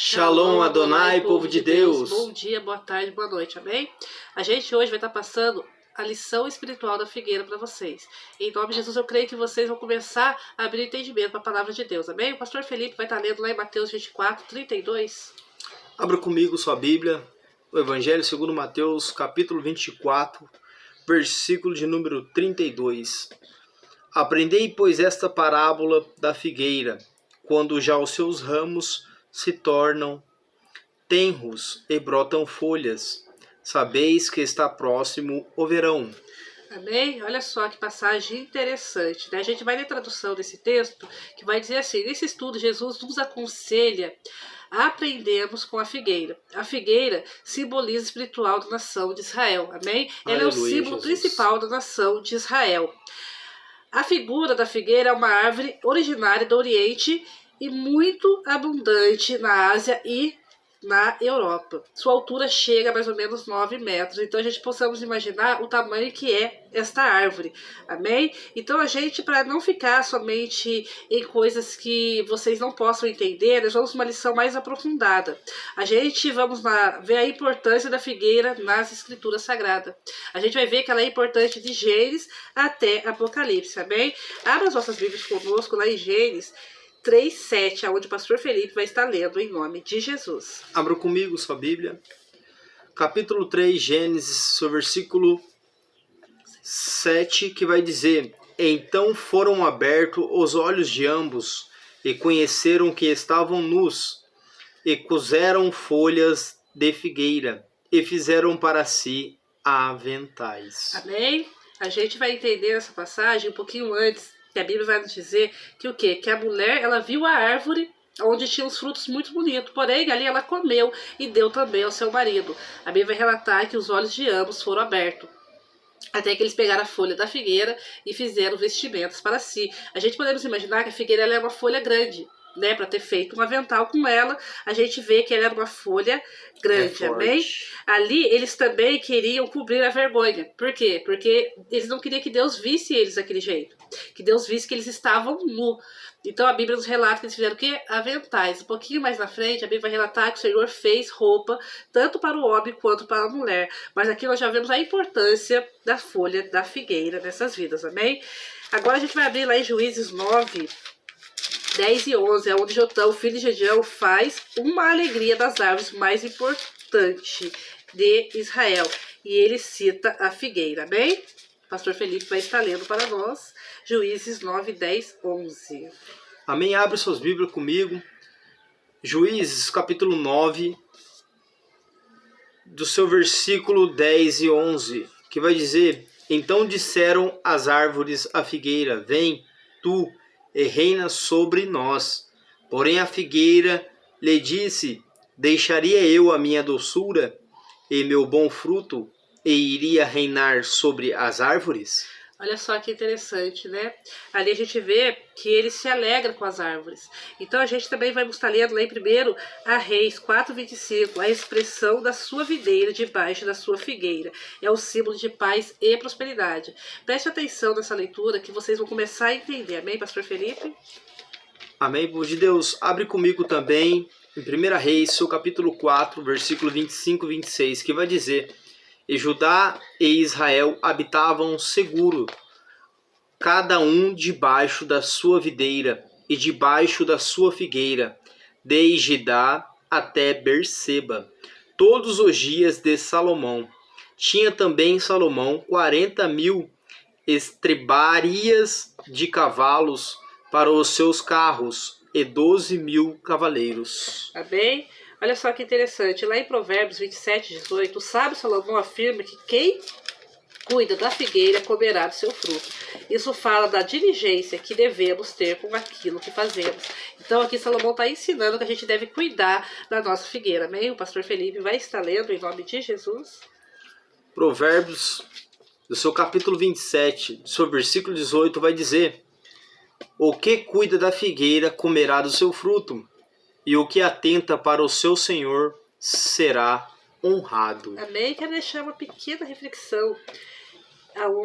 Shalom Adonai, povo de Deus. Bom dia, boa tarde, boa noite, amém? A gente hoje vai estar passando a lição espiritual da figueira para vocês. Em nome de Jesus, eu creio que vocês vão começar a abrir entendimento para a palavra de Deus, amém? O pastor Felipe vai estar lendo lá em Mateus 24, 32. Abra comigo sua Bíblia, o Evangelho segundo Mateus, capítulo 24, versículo de número 32. Aprendei, pois, esta parábola da figueira, quando já os seus ramos se tornam tenros e brotam folhas. Sabeis que está próximo o verão. Amém? Olha só que passagem interessante, né? A gente vai ler a tradução desse texto, que vai dizer assim: nesse estudo, Jesus nos aconselha a aprendermos com a figueira. A figueira simboliza o espiritual da nação de Israel, amém? Ela é o símbolo principal da nação de Israel. A figura da figueira é uma árvore originária do Oriente e muito abundante na Ásia e na Europa. Sua altura chega a mais ou menos 9 metros. Então a gente possamos imaginar o tamanho que é esta árvore. Amém? Então a gente, para não ficar somente em coisas que vocês não possam entender, nós vamos uma lição mais aprofundada. A gente vamos ver a importância da figueira nas escrituras sagradas. A gente vai ver que ela é importante de Gênesis até Apocalipse. Amém? Abra as nossas Bíblias conosco lá em Gênesis 3:7, aonde o pastor Felipe vai estar lendo em nome de Jesus. Abra comigo sua Bíblia. Capítulo 3, Gênesis, seu versículo 7, que vai dizer: Então foram abertos os olhos de ambos, e conheceram que estavam nus, e coseram folhas de figueira, e fizeram para si aventais. Amém? A gente vai entender essa passagem um pouquinho antes, que a Bíblia vai nos dizer que o quê? Que a mulher, ela viu a árvore onde tinha uns frutos muito bonitos, porém ali ela comeu e deu também ao seu marido. A Bíblia vai relatar que os olhos de ambos foram abertos, até que eles pegaram a folha da figueira e fizeram vestimentas para si. A gente podemos imaginar que a figueira ela é uma folha grande, né, para ter feito um avental com ela. A gente vê que ela era uma folha grande, amém? Ali eles também queriam cobrir a vergonha. Por quê? Porque eles não queriam que Deus visse eles daquele jeito, que Deus visse que eles estavam nus. Então a Bíblia nos relata que eles fizeram o quê? Aventais. Um pouquinho mais na frente, a Bíblia vai relatar que o Senhor fez roupa tanto para o homem quanto para a mulher. Mas aqui nós já vemos a importância da folha da figueira nessas vidas, amém? Agora a gente vai abrir lá em Juízes 9, 10 e 11, é onde Jotão, filho de Gedeão, faz uma alegria das árvores mais importante de Israel. E ele cita a figueira, amém? O pastor Felipe vai estar lendo para nós Juízes 9, 10, 11. Amém? Abre suas Bíblias comigo. Juízes, capítulo 9, do seu versículo 10 e 11, que vai dizer: Então disseram as árvores à figueira: Vem, tu, e reina sobre nós. Porém a figueira lhe disse: Deixaria eu a minha doçura e meu bom fruto, e iria reinar sobre as árvores? Olha só que interessante, né? Ali a gente vê que ele se alegra com as árvores. Então a gente também vai estar lendo lá em primeiro a Reis 4:25, a expressão da sua videira debaixo da sua figueira. É o símbolo de paz e prosperidade. Preste atenção nessa leitura que vocês vão começar a entender. Amém, pastor Felipe? Amém, povo de Deus. Abre comigo também em 1 Reis, seu capítulo 4, versículo 25 e 26, que vai dizer: E Judá e Israel habitavam seguro, cada um debaixo da sua videira e debaixo da sua figueira, desde Dan até Berseba, todos os dias de Salomão. Tinha também Salomão 40.000 estrebarias de cavalos para os seus carros e 12.000 cavaleiros. Amém? Olha só que interessante, lá em Provérbios 27:18, o sábio Salomão afirma que quem cuida da figueira comerá do seu fruto. Isso fala da diligência que devemos ter com aquilo que fazemos. Então aqui Salomão está ensinando que a gente deve cuidar da nossa figueira, amém? O pastor Felipe vai estar lendo em nome de Jesus. Provérbios, do seu capítulo 27, do seu versículo 18, vai dizer: O que cuida da figueira comerá do seu fruto, e o que atenta para o seu Senhor será honrado. Amém? Quero deixar uma pequena reflexão,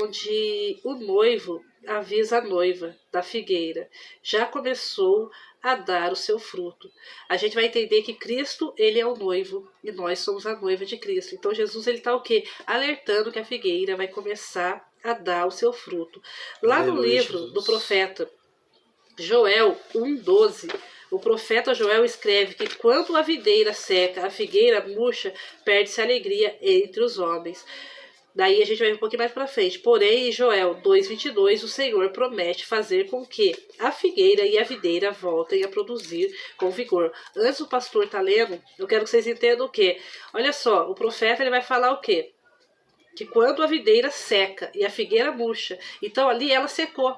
onde o noivo avisa a noiva da figueira: já começou a dar o seu fruto. A gente vai entender que Cristo, ele é o noivo e nós somos a noiva de Cristo. Então Jesus, ele está o quê? Alertando que a figueira vai começar a dar o seu fruto. Lá no livro do profeta Joel 1:12, o profeta Joel escreve que quando a videira seca, a figueira murcha, perde-se a alegria entre os homens. Daí a gente vai um pouquinho mais para frente. Porém, em Joel 2:22, o Senhor promete fazer com que a figueira e a videira voltem a produzir com vigor. Antes o pastor tá lendo, eu quero que vocês entendam o quê? Olha só, o profeta ele vai falar o quê? Que quando a videira seca e a figueira murcha, então ali ela secou.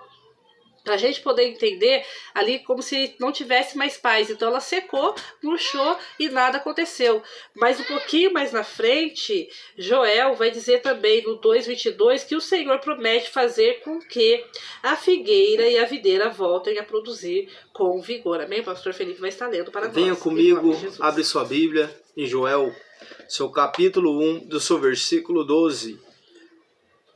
Para a gente poder entender ali como se não tivesse mais paz. Então ela secou, murchou e nada aconteceu. Mas um pouquinho mais na frente, Joel vai dizer também no 2:22 que o Senhor promete fazer com que a figueira e a videira voltem a produzir com vigor. Amém? O pastor Felipe vai estar lendo para nós. Venha comigo, abre sua Bíblia em Joel, seu capítulo 1, do seu versículo 12.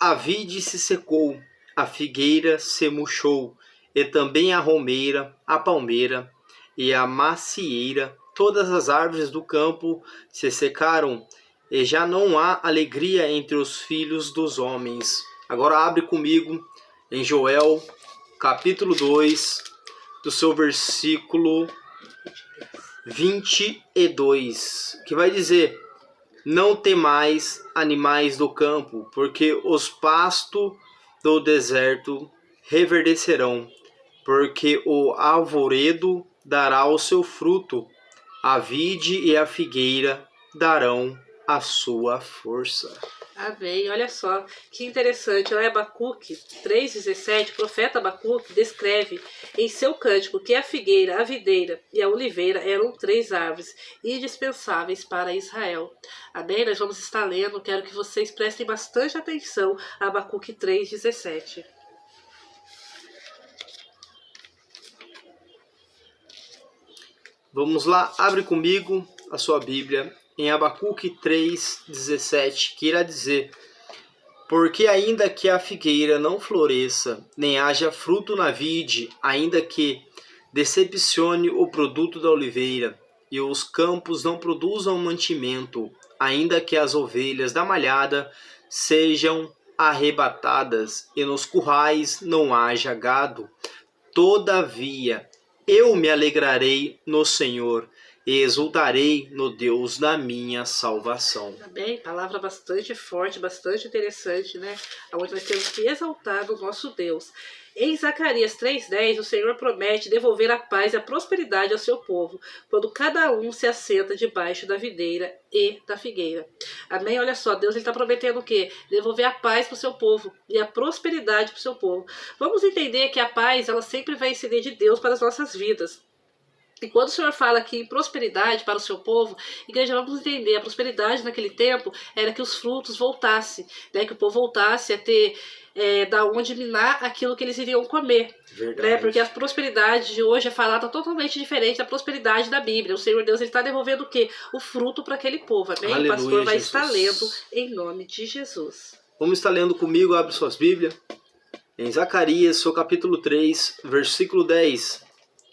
A vide se secou, a figueira se murchou, e também a romeira, a palmeira e a macieira, todas as árvores do campo se secaram, e já não há alegria entre os filhos dos homens. Agora abre comigo em Joel, capítulo 2, do seu versículo 22, que vai dizer: não temais, animais do campo, porque os pastos do deserto reverdecerão, porque o arvoredo dará o seu fruto, a vide e a figueira darão a sua força. Amém. Olha só, que interessante. Lá em Abacuque 3:17, o profeta Abacuque descreve em seu cântico que a figueira, a videira e a oliveira eram 3 árvores indispensáveis para Israel. Amém? Nós vamos estar lendo, quero que vocês prestem bastante atenção a Abacuque 3:17. Vamos lá, abre comigo a sua Bíblia em Abacuque 3:17, que irá dizer: porque ainda que a figueira não floresça, nem haja fruto na vide, ainda que decepcione o produto da oliveira, e os campos não produzam mantimento, ainda que as ovelhas da malhada sejam arrebatadas, e nos currais não haja gado, todavia eu me alegrarei no Senhor e exultarei no Deus da minha salvação. Amém? Palavra bastante forte, bastante interessante, né? Onde nós temos que exaltar o nosso Deus. Em Zacarias 3:10, o Senhor promete devolver a paz e a prosperidade ao seu povo, quando cada um se assenta debaixo da videira e da figueira. Amém? Olha só, Deus está prometendo o quê? Devolver a paz para o seu povo e a prosperidade para o seu povo. Vamos entender que a paz, ela sempre vai exceder de Deus para as nossas vidas. E quando o Senhor fala aqui em prosperidade para o seu povo, igreja, vamos entender, a prosperidade naquele tempo era que os frutos voltassem, né? Que o povo voltasse a ter da onde minar aquilo que eles iriam comer. Né? Porque a prosperidade de hoje é falada totalmente diferente da prosperidade da Bíblia. O Senhor Deus está devolvendo o quê? O fruto para aquele povo. Amém? Aleluia, o pastor vai estar lendo em nome de Jesus. Vamos estar lendo comigo, abre suas Bíblias, em Zacarias, seu capítulo 3, versículo 10,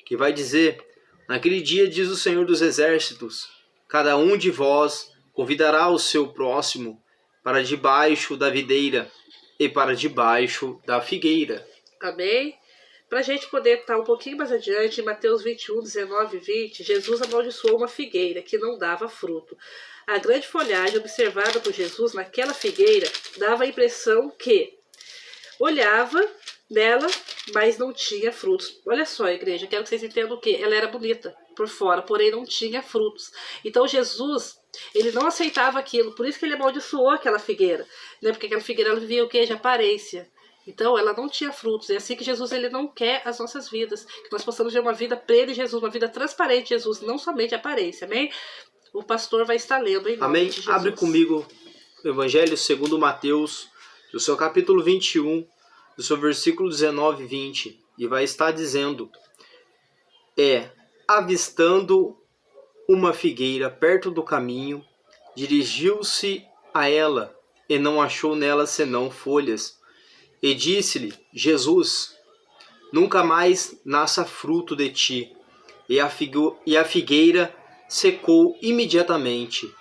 que vai dizer: naquele dia, diz o Senhor dos Exércitos, cada um de vós convidará o seu próximo para debaixo da videira e para debaixo da figueira. Amém? Para a gente poder estar um pouquinho mais adiante, em Mateus 21, 19 e 20, Jesus amaldiçoou uma figueira que não dava fruto. A grande folhagem observada por Jesus naquela figueira dava a impressão que olhava nela, mas não tinha frutos. Olha só, igreja, quero que vocês entendam o quê? Ela era bonita por fora, porém não tinha frutos. Então Jesus, ele não aceitava aquilo, por isso que ele amaldiçoou aquela figueira, né? Porque aquela figueira ela vivia o quê? De aparência. Então ela não tinha frutos. É assim que Jesus ele não quer as nossas vidas, que nós possamos ter uma vida plena em Jesus, uma vida transparente em Jesus, não somente aparência. Amém? O pastor vai estar lendo em nome Amém? de Jesus. Abre comigo o Evangelho segundo Mateus, do seu capítulo 21, do seu versículo 19 e 20, e vai estar dizendo: avistando uma figueira perto do caminho, dirigiu-se a ela, e não achou nela senão folhas. E disse-lhe Jesus: nunca mais nasça fruto de ti, e a figueira secou imediatamente.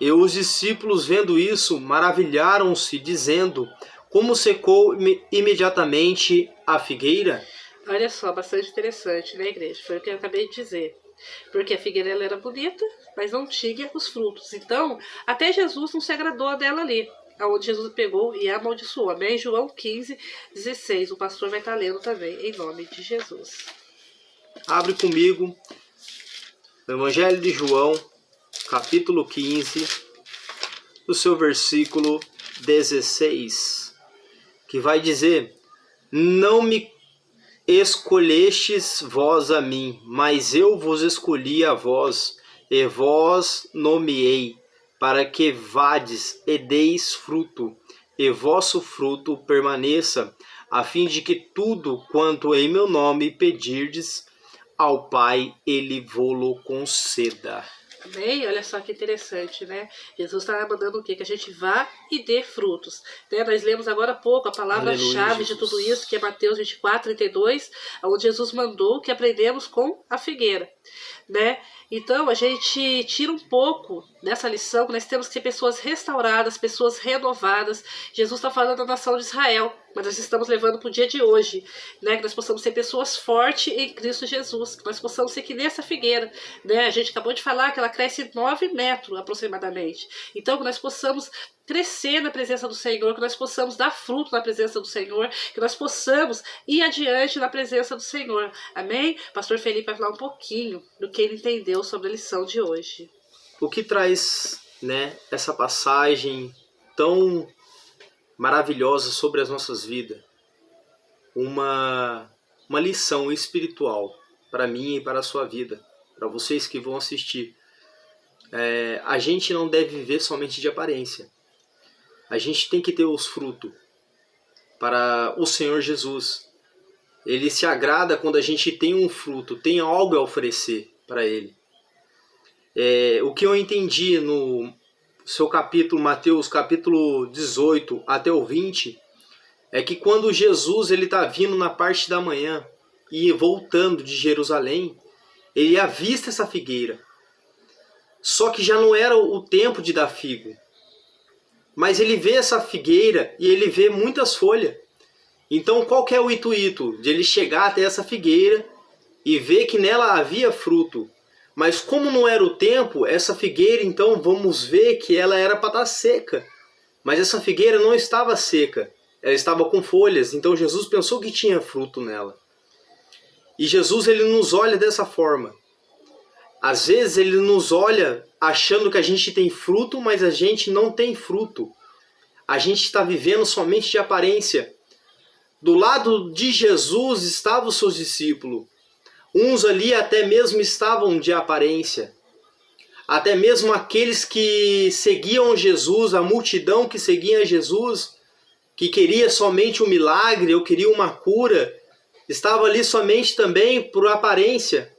E os discípulos, vendo isso, maravilharam-se, dizendo: como secou imediatamente a figueira? Olha só, bastante interessante, né, igreja? Foi o que eu acabei de dizer. Porque a figueira ela era bonita, mas não tinha os frutos. Então, até Jesus não se agradou dela ali, aonde Jesus pegou e a amaldiçoou. Amém? João 15:16. O pastor vai estar lendo também, em nome de Jesus. Abre comigo o Evangelho de João, capítulo 15, o seu versículo 16, que vai dizer: não me escolhestes vós a mim, mas eu vos escolhi a vós, e vós nomeei, para que vades e deis fruto, e vosso fruto permaneça, a fim de que tudo quanto em meu nome pedirdes ao Pai, ele vô-lo conceda. Amém? Olha só que interessante, né? Jesus está mandando o quê? Que a gente vá e dê frutos. Né? Nós lemos agora há pouco a palavra-chave de tudo isso, que é Mateus 24:32, onde Jesus mandou que aprendemos com a figueira. Né? Então, a gente tira um pouco dessa lição, que nós temos que ser pessoas restauradas, pessoas renovadas. Jesus está falando da nação de Israel, mas nós estamos levando para o dia de hoje, né? Que nós possamos ser pessoas fortes em Cristo Jesus, que nós possamos ser que nessa figueira, né? A gente acabou de falar que ela cresce 9 metros aproximadamente. Então, que nós possamos crescer na presença do Senhor, que nós possamos dar fruto na presença do Senhor, que nós possamos ir adiante na presença do Senhor. Amém? Pastor Felipe vai falar um pouquinho do que ele entendeu sobre a lição de hoje. O que traz, né, essa passagem tão maravilhosa sobre as nossas vidas? Uma lição espiritual para mim e para a sua vida, para vocês que vão assistir. A gente não deve viver somente de aparência. A gente tem que ter os frutos para o Senhor Jesus. Ele se agrada quando a gente tem um fruto, tem algo a oferecer para Ele. O que eu entendi no seu capítulo, Mateus capítulo 18 até o 20, é que quando Jesus está vindo na parte da manhã e voltando de Jerusalém, ele avista essa figueira. Só que já não era o tempo de dar figo. Mas ele vê essa figueira e ele vê muitas folhas. Então qual que é o intuito? De ele chegar até essa figueira e ver que nela havia fruto. Mas como não era o tempo, essa figueira, então vamos ver que ela era para estar seca. Mas essa figueira não estava seca, ela estava com folhas. Então Jesus pensou que tinha fruto nela. E Jesus, ele nos olha dessa forma. Às vezes ele nos olha achando que a gente tem fruto, mas a gente não tem fruto. A gente está vivendo somente de aparência. Do lado de Jesus estavam os seus discípulos. Uns ali até mesmo estavam de aparência. Até mesmo aqueles que seguiam Jesus, a multidão que seguia Jesus, que queria somente um milagre ou queria uma cura, estava ali somente também por aparência,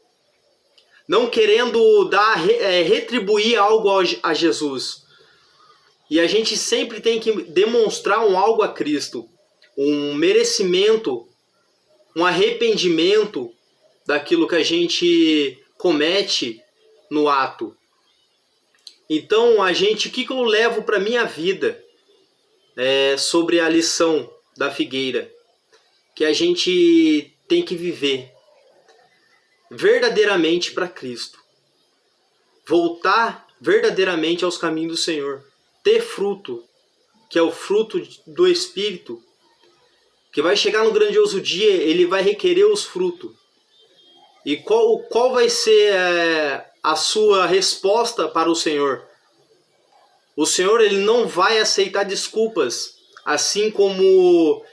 não querendo retribuir algo a Jesus. E a gente sempre tem que demonstrar um algo a Cristo, um merecimento, um arrependimento daquilo que a gente comete no ato. Então, o que eu levo para a minha vida sobre a lição da figueira? Que a gente tem que viver verdadeiramente para Cristo. Voltar verdadeiramente aos caminhos do Senhor. Ter fruto, que é o fruto do Espírito, que vai chegar no grandioso dia, ele vai requerer os frutos. E qual vai ser a sua resposta para o Senhor? O Senhor, ele não vai aceitar desculpas, assim como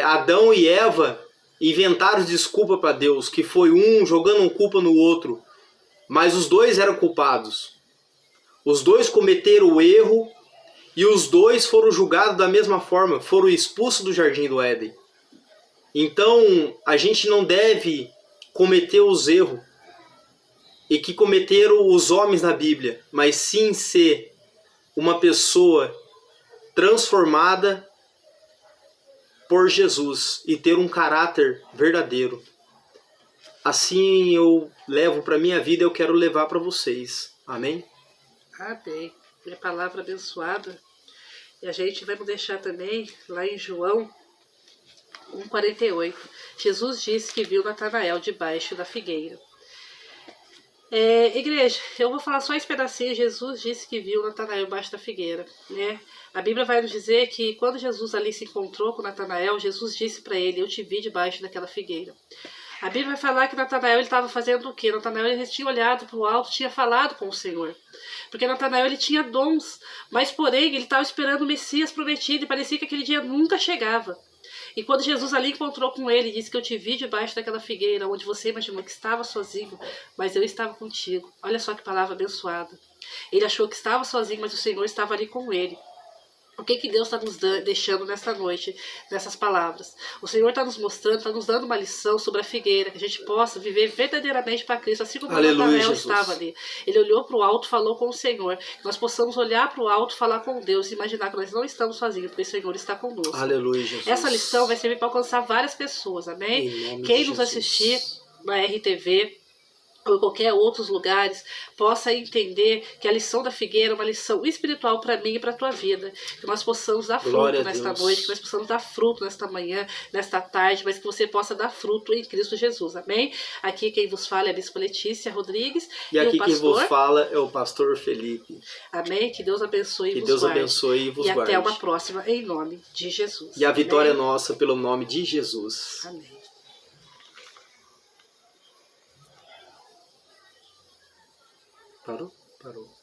Adão e Eva inventaram desculpa para Deus, que foi um jogando culpa no outro, mas os dois eram culpados. Os dois cometeram o erro e os dois foram julgados da mesma forma, foram expulsos do jardim do Éden. Então, a gente não deve cometer os erros e que cometeram os homens na Bíblia, mas sim ser uma pessoa transformada por Jesus e ter um caráter verdadeiro. assim eu levo para minha vida, eu quero levar para vocês. Amém? Amém. É palavra abençoada. E a gente vai deixar também lá em João 1,48. Jesus disse que viu Natanael debaixo da figueira. Igreja, eu vou falar só esse pedacinho. Jesus disse que viu Natanael debaixo da figueira, né? A Bíblia vai nos dizer que quando Jesus ali se encontrou com Natanael, Jesus disse para ele: eu te vi debaixo daquela figueira. A Bíblia vai falar que Natanael estava fazendo o quê? Natanael ele tinha olhado para o alto, tinha falado com o Senhor. Porque Natanael ele tinha dons, mas porém ele estava esperando o Messias prometido e parecia que aquele dia nunca chegava. E quando Jesus ali encontrou com ele, disse que eu te vi debaixo daquela figueira, onde você imaginou que estava sozinho, mas eu estava contigo. Olha só que palavra abençoada. Ele achou que estava sozinho, mas o Senhor estava ali com ele. O que Deus está nos deixando nesta noite, nessas palavras? O Senhor está nos mostrando, está nos dando uma lição sobre a figueira, que a gente possa viver verdadeiramente para Cristo, assim como Natanael estava ali. Ele olhou para o alto, falou com o Senhor, que nós possamos olhar para o alto, falar com Deus e imaginar que nós não estamos sozinhos, porque o Senhor está conosco. Aleluia, Jesus. Essa lição vai servir para alcançar várias pessoas, amém? Quem nos assistir na RTV, ou em qualquer outros lugares, possa entender que a lição da figueira é uma lição espiritual para mim e para a tua vida. Que nós possamos dar fruto nesta noite, que nós possamos dar fruto nesta manhã, nesta tarde, mas que você possa dar fruto em Cristo Jesus, amém? Aqui quem vos fala é a Bispa Letícia Rodrigues. E aqui quem vos fala é o pastor Felipe. Amém? Que Deus abençoe e vos guarde. Que Deus abençoe e vos guarde. E até uma próxima, em nome de Jesus. E a vitória é nossa pelo nome de Jesus. Amém. Parou? Parou.